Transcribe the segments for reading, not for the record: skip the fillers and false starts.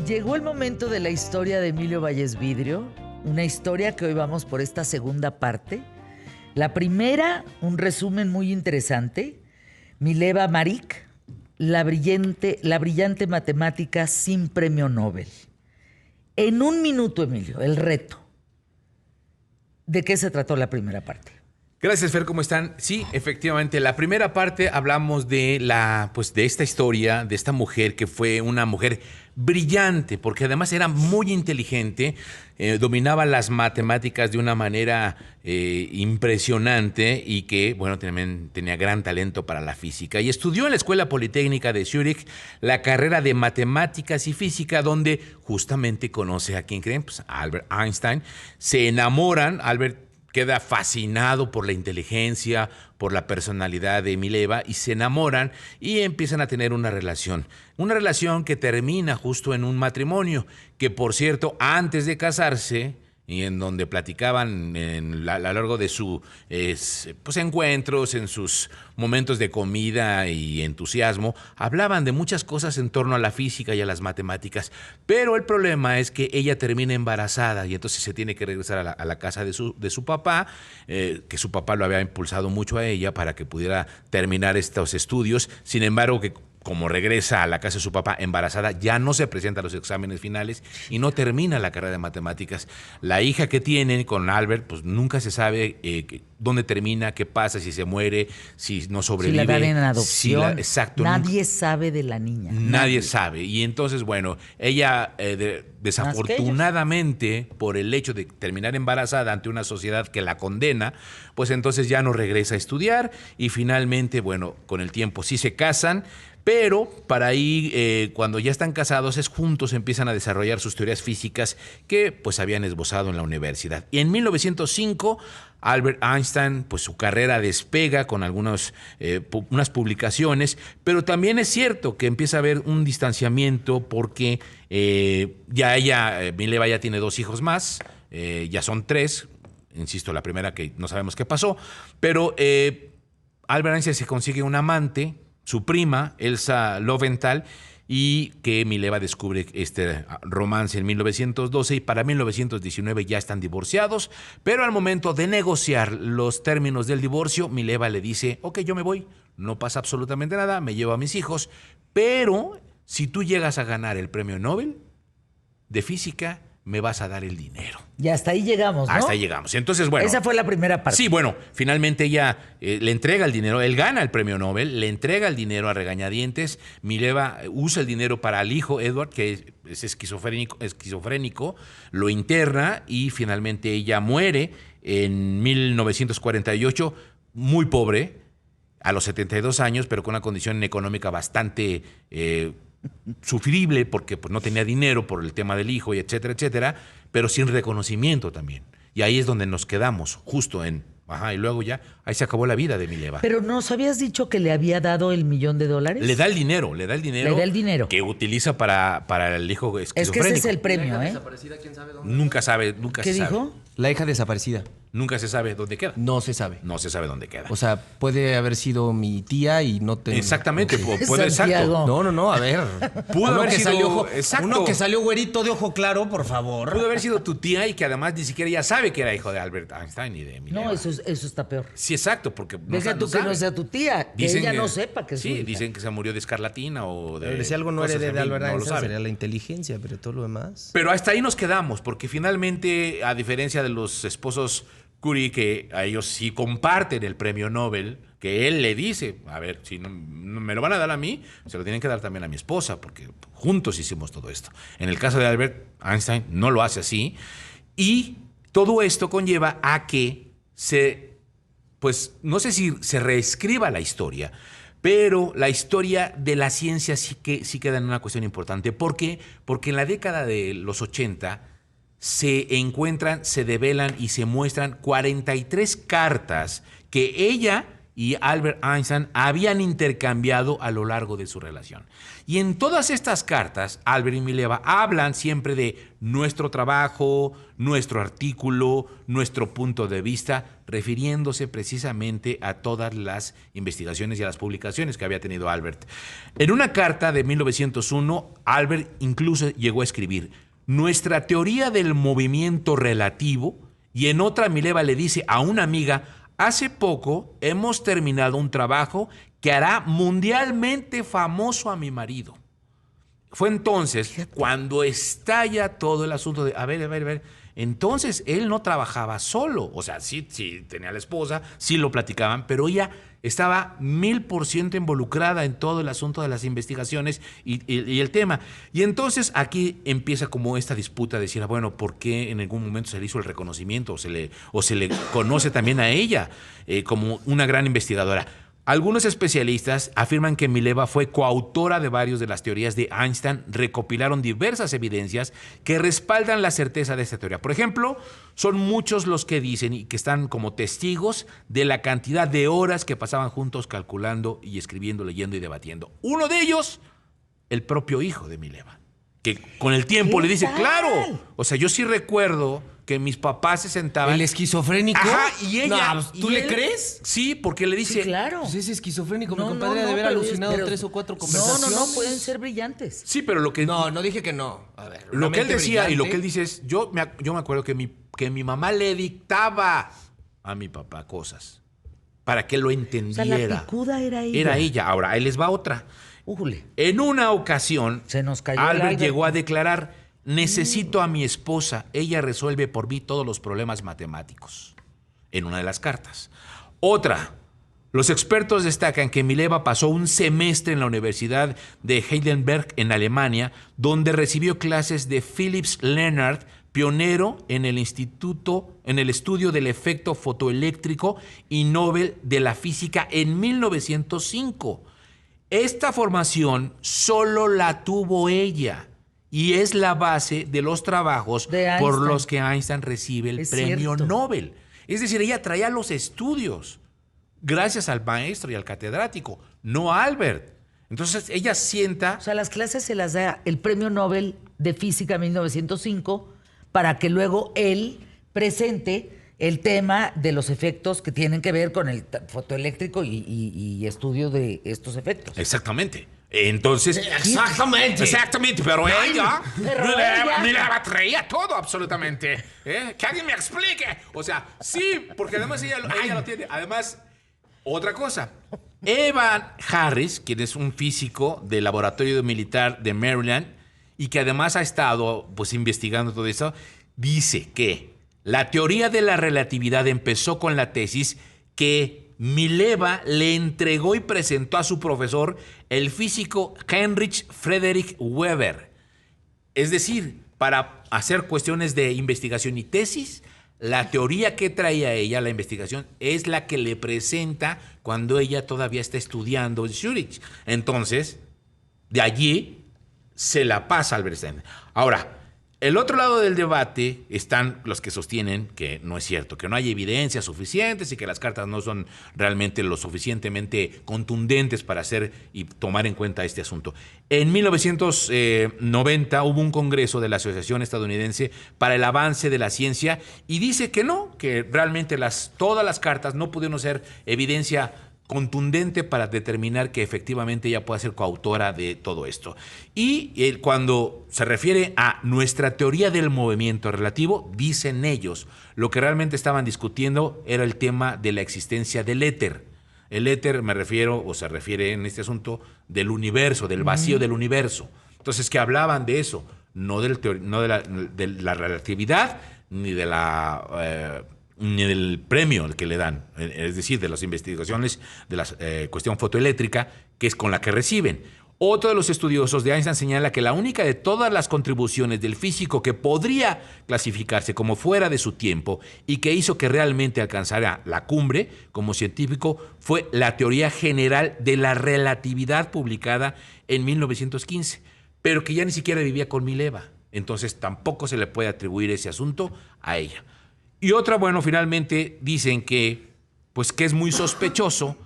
Llegó el momento de la historia de Emilio Valles Vidrio, una historia que hoy vamos por esta segunda parte. La primera, un resumen muy interesante. Mileva Maric, la brillante matemática sin premio Nobel. En un minuto, Emilio, el reto. ¿De qué se trató la primera parte? Gracias, Fer, ¿cómo están? Sí, efectivamente, la primera parte hablamos de de esta historia, de esta mujer que fue una mujer brillante, porque además era muy inteligente, dominaba las matemáticas de una manera impresionante y que, bueno, también tenía gran talento para la física. Y estudió en la Escuela Politécnica de Zúrich la carrera de matemáticas y física, donde justamente conoce a quien creen, pues a Albert Einstein. Se enamoran, Albert queda fascinado por la inteligencia, por la personalidad de Mileva y se enamoran y empiezan a tener una relación. Una relación que termina justo en un matrimonio, que por cierto, antes de casarse, y en donde platicaban a lo largo de sus encuentros, en sus momentos de comida y entusiasmo, hablaban de muchas cosas en torno a la física y a las matemáticas. Pero el problema es que ella termina embarazada y entonces se tiene que regresar a la casa de su papá, que su papá lo había impulsado mucho a ella para que pudiera terminar estos estudios. Sin embargo, que como regresa a la casa de su papá embarazada, ya no se presenta a los exámenes finales y no termina la carrera de matemáticas. La hija que tienen con Albert, pues nunca se sabe dónde termina, qué pasa, si se muere, si no sobrevive. Si la dan en adopción. Exacto. Nadie sabe de la niña. Nadie sabe. Y entonces, bueno, ella desafortunadamente, por el hecho de terminar embarazada ante una sociedad que la condena, pues entonces ya no regresa a estudiar y finalmente, bueno, con el tiempo sí se casan. Pero para ahí, cuando ya están casados, juntos empiezan a desarrollar sus teorías físicas que pues habían esbozado en la universidad. Y en 1905, Albert Einstein, pues su carrera despega con unas publicaciones, pero también es cierto que empieza a haber un distanciamiento porque Mileva ya tiene 2 hijos más, ya son 3, insisto, la primera que no sabemos qué pasó, pero Albert Einstein se consigue un amante, su prima, Elsa Lowenthal, y que Mileva descubre este romance en 1912 y para 1919 ya están divorciados, pero al momento de negociar los términos del divorcio, Mileva le dice, ok, yo me voy, no pasa absolutamente nada, me llevo a mis hijos, pero si tú llegas a ganar el premio Nobel de física, me vas a dar el dinero. Y hasta ahí llegamos, ¿no? Hasta ahí llegamos. Entonces, bueno. Esa fue la primera parte. Sí, bueno, finalmente ella le entrega el dinero, él gana el premio Nobel, le entrega el dinero a regañadientes, Mileva usa el dinero para el hijo, Edward, que es esquizofrénico, lo interna y finalmente ella muere en 1948, muy pobre, a los 72 años, pero con una condición económica bastante sufrible porque pues, no tenía dinero por el tema del hijo y etcétera, etcétera, pero sin reconocimiento también. Y ahí es donde nos quedamos, justo y luego ya, ahí se acabó la vida de Mileva. Pero ¿nos habías dicho que le había dado el $1,000,000? Le da el dinero. Le da el dinero. Que utiliza para el hijo esquizofrénico. Es que ese es el premio, ¿La hija desaparecida, quién sabe dónde? Nunca se sabe. ¿Qué dijo? La hija desaparecida. Nunca se sabe dónde queda. No se sabe. No se sabe dónde queda. O sea, puede haber sido mi tía y no tengo... Exactamente, Okay. puede, exacto. No, a ver. Pudo haber sido... Uno que salió güerito de ojo claro, por favor. Pudo haber sido tu tía y que además ni siquiera ella sabe que era hijo de Albert Einstein y de Mileva. No, eso está peor. Sí, exacto, porque Deja tú que no sea tu tía, que ella no sepa que es su hija. Sí, dicen que se murió de escarlatina o de... Pero si algo no cosas herede de Albert no Einstein sería la inteligencia, pero todo lo demás... Pero hasta ahí nos quedamos, porque finalmente, a diferencia de los esposos Curie, que a ellos sí comparten el premio Nobel, que él le dice, a ver, si no me lo van a dar a mí, se lo tienen que dar también a mi esposa, porque juntos hicimos todo esto. En el caso de Albert Einstein no lo hace así, y todo esto conlleva a que no sé si se reescriba la historia, pero la historia de la ciencia sí queda en una cuestión importante. ¿Por qué? Porque en la década de los 80 se encuentran, se develan y se muestran 43 cartas que ella y Albert Einstein habían intercambiado a lo largo de su relación. Y en todas estas cartas, Albert y Mileva hablan siempre de nuestro trabajo, nuestro artículo, nuestro punto de vista, refiriéndose precisamente a todas las investigaciones y a las publicaciones que había tenido Albert. En una carta de 1901, Albert incluso llegó a escribir: nuestra teoría del movimiento relativo, y en otra Mileva le dice a una amiga: hace poco hemos terminado un trabajo que hará mundialmente famoso a mi marido. Fue entonces cuando estalla todo el asunto de, a ver. Entonces él no trabajaba solo, o sea, sí tenía a la esposa, sí lo platicaban, pero ella estaba 1000% involucrada en todo el asunto de las investigaciones y el tema. Y entonces aquí empieza como esta disputa de decir, bueno, ¿por qué en algún momento se le hizo el reconocimiento o se le conoce también a ella como una gran investigadora? Algunos especialistas afirman que Mileva fue coautora de varias de las teorías de Einstein, recopilaron diversas evidencias que respaldan la certeza de esta teoría. Por ejemplo, son muchos los que dicen y que están como testigos de la cantidad de horas que pasaban juntos calculando y escribiendo, leyendo y debatiendo. Uno de ellos, el propio hijo de Mileva, que con el tiempo le dice, claro, o sea, yo sí recuerdo que mis papás se sentaban. ¿El esquizofrénico? Ajá, y ella. No, ¿tú le crees? Sí, porque le dice. Sí, claro. Pues ese esquizofrénico, mi compadre, de haber alucinado 3 o 4 conversaciones. No, pueden ser brillantes. Sí, pero lo que. No dije que no. A ver, lo que él decía brillante. y lo que él dice es: yo me acuerdo que mi mamá le dictaba a mi papá cosas para que lo entendiera. O sea, la picuda era ella. Era ella. Ahora, ahí les va otra. Ujule. En una ocasión, Se nos cayó Albert llegó a declarar: necesito a mi esposa, ella resuelve por mí todos los problemas matemáticos. En una de las cartas. Otra, los expertos destacan que Mileva pasó un semestre en la Universidad de Heidelberg en Alemania, donde recibió clases de Philips Lenard, pionero en el estudio del efecto fotoeléctrico y Nobel de la física en 1905. Esta formación solo la tuvo ella y es la base de los trabajos por los que Einstein recibe el premio Nobel. Es decir, ella traía los estudios gracias al maestro y al catedrático, no a Albert. Entonces ella sienta... O sea, las clases se las da el premio Nobel de Física 1905 para que luego él presente el tema de los efectos que tienen que ver con el fotoeléctrico y estudio de estos efectos. Exactamente. Entonces... Exactamente, pero ella Mileva traía todo absolutamente. Que alguien me explique. O sea, sí, porque además ella lo tiene. Además, otra cosa. Evan Harris, quien es un físico del laboratorio militar de Maryland y que además ha estado pues investigando todo eso, dice que la teoría de la relatividad empezó con la tesis que Mileva le entregó y presentó a su profesor, el físico Heinrich Friedrich Weber. Es decir, para hacer cuestiones de investigación y tesis, la teoría que traía ella, la investigación, es la que le presenta cuando ella todavía está estudiando en Zurich. Entonces, de allí se la pasa a Albert Einstein. Ahora, el otro lado del debate están los que sostienen que no es cierto, que no hay evidencias suficientes y que las cartas no son realmente lo suficientemente contundentes para hacer y tomar en cuenta este asunto. En 1990 hubo un congreso de la Asociación Estadounidense para el Avance de la Ciencia y dice que no, que realmente todas las cartas no pudieron ser evidencia contundente para determinar que efectivamente ella pueda ser coautora de todo esto. Y cuando se refiere a nuestra teoría del movimiento relativo, dicen ellos, lo que realmente estaban discutiendo era el tema de la existencia del éter. El éter se refiere en este asunto del universo, del vacío del universo. Entonces, que hablaban de eso, no de la relatividad, ni del premio que le dan, es decir, de las investigaciones de la cuestión fotoeléctrica, que es con la que reciben. Otro de los estudiosos de Einstein señala que la única de todas las contribuciones del físico que podría clasificarse como fuera de su tiempo y que hizo que realmente alcanzara la cumbre como científico fue la teoría general de la relatividad publicada en 1915, pero que ya ni siquiera vivía con Mileva. Entonces tampoco se le puede atribuir ese asunto a ella. Y otra, finalmente dicen que es muy sospechoso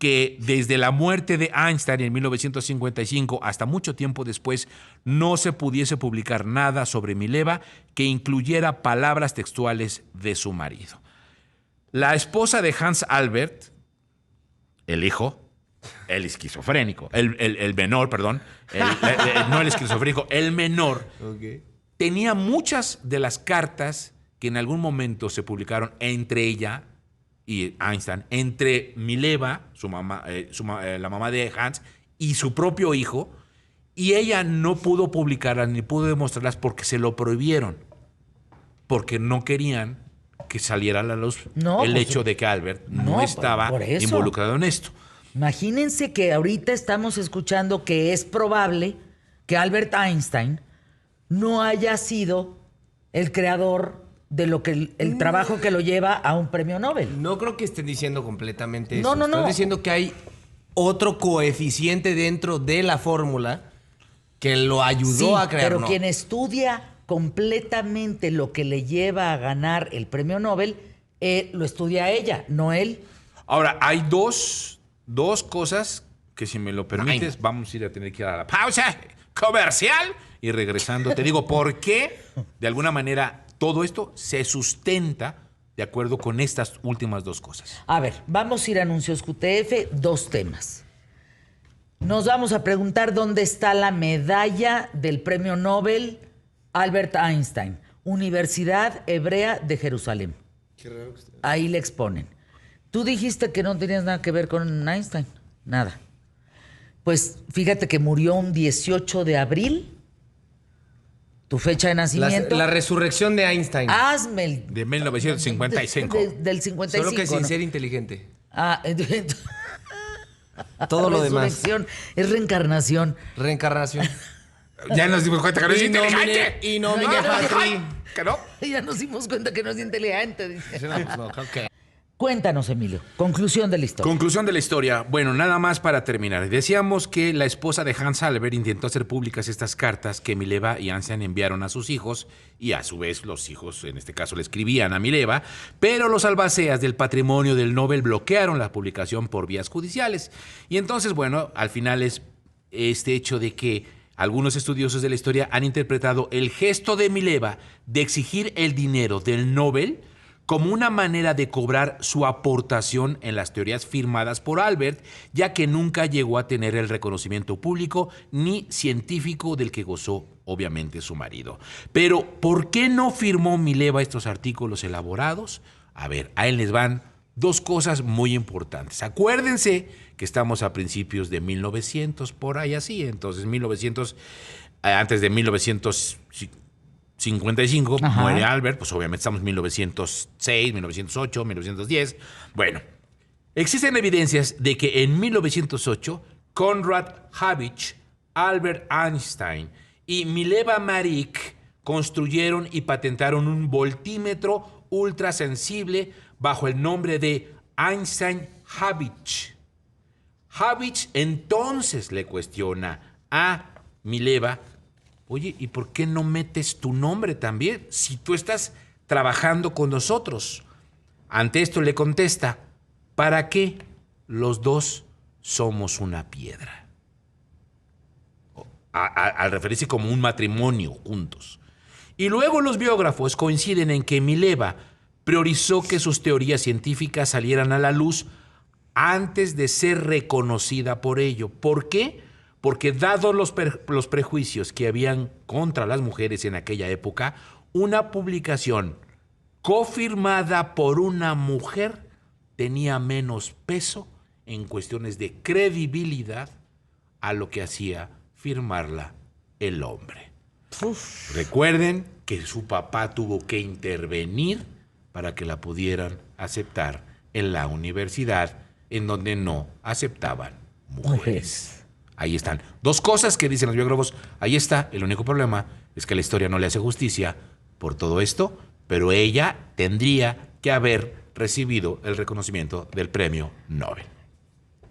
que desde la muerte de Einstein en 1955 hasta mucho tiempo después no se pudiese publicar nada sobre Mileva que incluyera palabras textuales de su marido. La esposa de Hans Albert, el hijo, el esquizofrénico, el menor, perdón, no el esquizofrénico, el menor, tenía muchas de las cartas que en algún momento se publicaron entre ella y Einstein, entre Mileva, su mamá, la mamá de Hans, y su propio hijo, y ella no pudo publicarlas ni pudo demostrarlas porque se lo prohibieron, porque no querían que saliera a la luz el hecho de que Albert no estaba involucrado en esto. Imagínense que ahorita estamos escuchando que es probable que Albert Einstein no haya sido el creador de lo que el trabajo que lo lleva a un premio Nobel. No creo que estén diciendo completamente eso. No. Están diciendo que hay otro coeficiente dentro de la fórmula que lo ayudó a crear. Pero quien estudia completamente lo que le lleva a ganar el premio Nobel, lo estudia ella, no él. Ahora, hay dos cosas que, si me lo permites, vamos a ir a tener que ir a la pausa comercial y regresando te digo por qué, de alguna manera, todo esto se sustenta de acuerdo con estas últimas dos cosas. A ver, vamos a ir a anuncios QTF, 2 temas. Nos vamos a preguntar dónde está la medalla del premio Nobel Albert Einstein, Universidad Hebrea de Jerusalén. Qué raro que esté. Ahí le exponen. Tú dijiste que no tenías nada que ver con Einstein. Nada. Pues fíjate que murió un 18 de abril. Tu fecha de nacimiento. La resurrección de Einstein. Hazme el... De 1955. Del 55. Solo que sin ¿no? ser inteligente. Entonces, todo lo demás. Resurrección es reencarnación. Reencarnación. Ya nos dimos cuenta que no es inteligente. Y nomine patri. ¿Que no? Ya nos dimos cuenta que no es inteligente, dice. No, okay. Cuéntanos, Emilio. Conclusión de la historia. Conclusión de la historia. Bueno, nada más para terminar. Decíamos que la esposa de Hans Albert intentó hacer públicas estas cartas que Mileva y Einstein enviaron a sus hijos y a su vez los hijos, en este caso, le escribían a Mileva, pero los albaceas del patrimonio del Nobel bloquearon la publicación por vías judiciales. Y entonces, bueno, al final es este hecho de que algunos estudiosos de la historia han interpretado el gesto de Mileva de exigir el dinero del Nobel como una manera de cobrar su aportación en las teorías firmadas por Albert, ya que nunca llegó a tener el reconocimiento público ni científico del que gozó, obviamente, su marido. Pero, ¿por qué no firmó Mileva estos artículos elaborados? A ver, a él les van 2 cosas muy importantes. Acuérdense que estamos a principios de 1900, por ahí así, entonces antes de 1955 muere Albert, pues obviamente estamos en 1906, 1908, 1910. Bueno, existen evidencias de que en 1908 Konrad Habich, Albert Einstein y Mileva Maric construyeron y patentaron un voltímetro ultrasensible bajo el nombre de Einstein-Habich. Habich entonces le cuestiona a Mileva: oye, ¿y por qué no metes tu nombre también si tú estás trabajando con nosotros? Ante esto le contesta: ¿para qué? Los dos somos una piedra. Al referirse como un matrimonio juntos. Y luego los biógrafos coinciden en que Mileva priorizó que sus teorías científicas salieran a la luz antes de ser reconocida por ello. ¿Por qué? Porque dados los prejuicios que habían contra las mujeres en aquella época, una publicación cofirmada por una mujer tenía menos peso en cuestiones de credibilidad a lo que hacía firmarla el hombre. Recuerden que su papá tuvo que intervenir para que la pudieran aceptar en la universidad, en donde no aceptaban mujeres. Ahí están 2 cosas que dicen los biógrafos. Ahí está. El único problema es que la historia no le hace justicia por todo esto, pero ella tendría que haber recibido el reconocimiento del premio Nobel.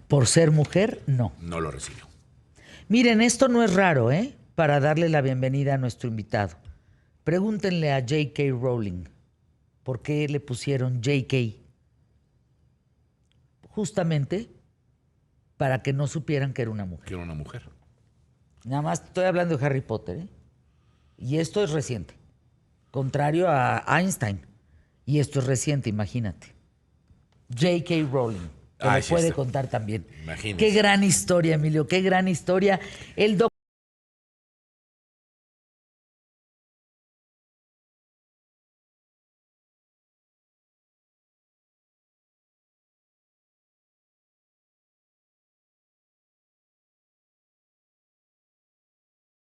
Por ser mujer, no. No lo recibió. Miren, esto no es raro, ¿eh? Para darle la bienvenida a nuestro invitado. Pregúntenle a J.K. Rowling por qué le pusieron J.K. Justamente para que no supieran que era una mujer. Que era una mujer. Nada más estoy hablando de Harry Potter, ¿eh? Y esto es reciente. Contrario a Einstein. Y esto es reciente, imagínate. J.K. Rowling. Que lo Sí puede está. contar también. Imagínese. Qué gran historia, Emilio, qué gran historia. El